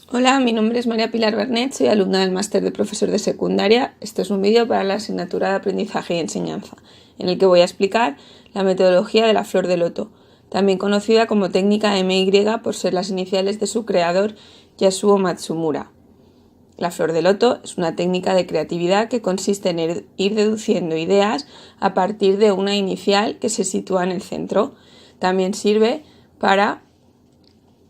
Hola, mi nombre es María Pilar Bernet, soy alumna del máster de profesor de secundaria. Este es un vídeo para la asignatura de aprendizaje y enseñanza, en el que voy a explicar la metodología de la flor de loto, también conocida como técnica MY por ser las iniciales de su creador, Yasuo Matsumura. La flor de loto es una técnica de creatividad que consiste en ir deduciendo ideas a partir de una inicial que se sitúa en el centro. También sirve para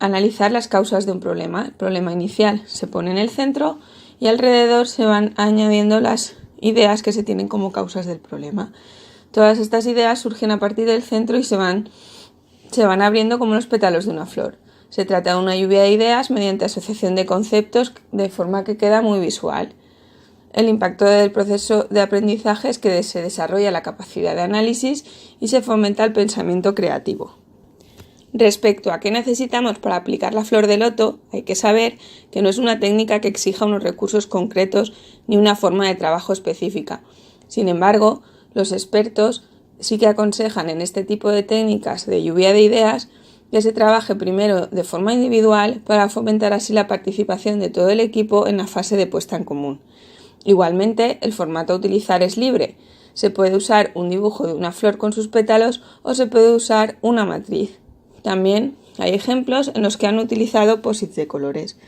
analizar las causas de un problema. El problema inicial se pone en el centro y alrededor se van añadiendo las ideas que se tienen como causas del problema. Todas estas ideas surgen a partir del centro y se van abriendo como los pétalos de una flor. Se trata de una lluvia de ideas mediante asociación de conceptos de forma que queda muy visual. El impacto del proceso de aprendizaje es que se desarrolla la capacidad de análisis y se fomenta el pensamiento creativo. Respecto a qué necesitamos para aplicar la flor de loto, hay que saber que no es una técnica que exija unos recursos concretos ni una forma de trabajo específica. Sin embargo, los expertos sí que aconsejan en este tipo de técnicas de lluvia de ideas que se trabaje primero de forma individual para fomentar así la participación de todo el equipo en la fase de puesta en común. Igualmente, el formato a utilizar es libre. Se puede usar un dibujo de una flor con sus pétalos o se puede usar una matriz. También hay ejemplos en los que han utilizado posits de colores.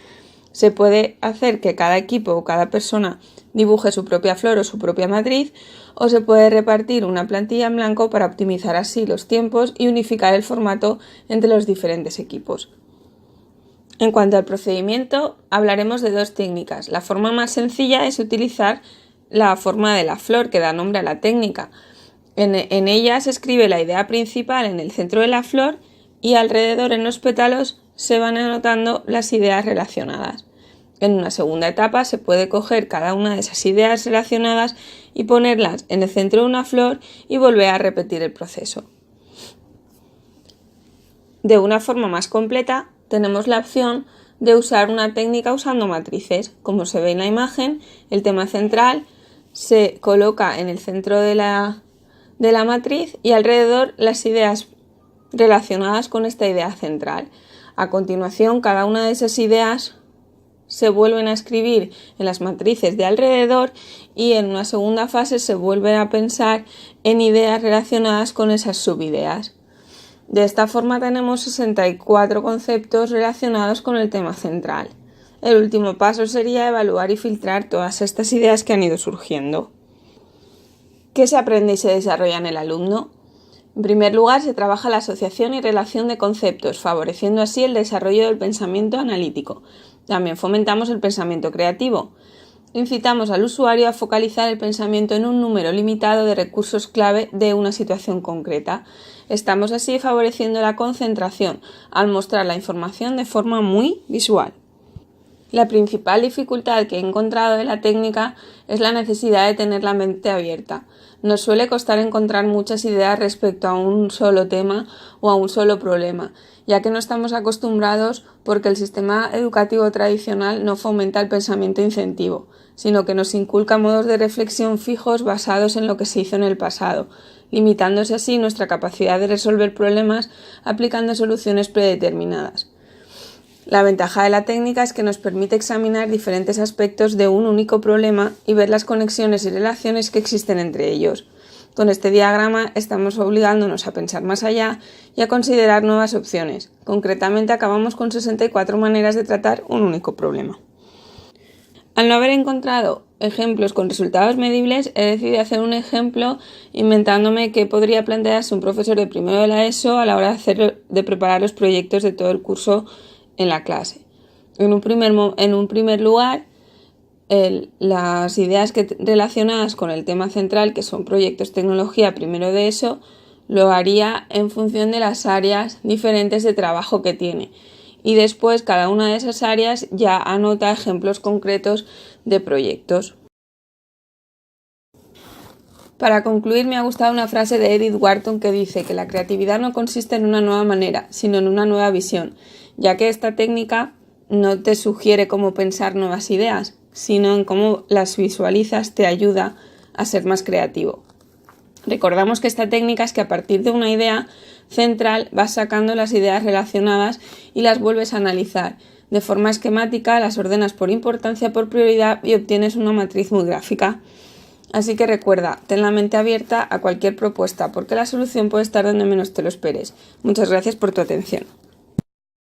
Se puede hacer que cada equipo o cada persona dibuje su propia flor o su propia matriz, o se puede repartir una plantilla en blanco para optimizar así los tiempos y unificar el formato entre los diferentes equipos. En cuanto al procedimiento, hablaremos de dos técnicas. La forma más sencilla es utilizar la forma de la flor que da nombre a la técnica. En ella se escribe la idea principal en el centro de la flor y alrededor en los pétalos se van anotando las ideas relacionadas. En una segunda etapa se puede coger cada una de esas ideas relacionadas y ponerlas en el centro de una flor y volver a repetir el proceso. De una forma más completa tenemos la opción de usar una técnica usando matrices. Como se ve en la imagen, el tema central se coloca en el centro de la matriz y alrededor las ideas relacionadas con esta idea central. A continuación, cada una de esas ideas se vuelven a escribir en las matrices de alrededor y en una segunda fase se vuelve a pensar en ideas relacionadas con esas subideas. De esta forma tenemos 64 conceptos relacionados con el tema central. El último paso sería evaluar y filtrar todas estas ideas que han ido surgiendo. ¿Qué se aprende y se desarrolla en el alumno? En primer lugar, se trabaja la asociación y relación de conceptos, favoreciendo así el desarrollo del pensamiento analítico. También fomentamos el pensamiento creativo. Incitamos al usuario a focalizar el pensamiento en un número limitado de recursos clave de una situación concreta. Estamos así favoreciendo la concentración, al mostrar la información de forma muy visual. La principal dificultad que he encontrado de la técnica es la necesidad de tener la mente abierta. Nos suele costar encontrar muchas ideas respecto a un solo tema o a un solo problema, ya que no estamos acostumbrados porque el sistema educativo tradicional no fomenta el pensamiento incentivo, sino que nos inculca modos de reflexión fijos basados en lo que se hizo en el pasado, limitándose así nuestra capacidad de resolver problemas aplicando soluciones predeterminadas. La ventaja de la técnica es que nos permite examinar diferentes aspectos de un único problema y ver las conexiones y relaciones que existen entre ellos. Con este diagrama estamos obligándonos a pensar más allá y a considerar nuevas opciones. Concretamente acabamos con 64 maneras de tratar un único problema. Al no haber encontrado ejemplos con resultados medibles, he decidido hacer un ejemplo inventándome qué podría plantearse un profesor de primero de la ESO a la hora de preparar los proyectos de todo el curso en la clase. En un primer lugar, las ideas relacionadas con el tema central, que son proyectos tecnología primero de ESO, lo haría en función de las áreas diferentes de trabajo que tiene. Y después cada una de esas áreas ya anota ejemplos concretos de proyectos. Para concluir, me ha gustado una frase de Edith Wharton que dice que la creatividad no consiste en una nueva manera, sino en una nueva visión, ya que esta técnica no te sugiere cómo pensar nuevas ideas, sino en cómo las visualizas te ayuda a ser más creativo. Recordamos que esta técnica es que a partir de una idea central vas sacando las ideas relacionadas y las vuelves a analizar. De forma esquemática las ordenas por importancia, por prioridad y obtienes una matriz muy gráfica. Así que recuerda, ten la mente abierta a cualquier propuesta porque la solución puede estar donde menos te lo esperes. Muchas gracias por tu atención.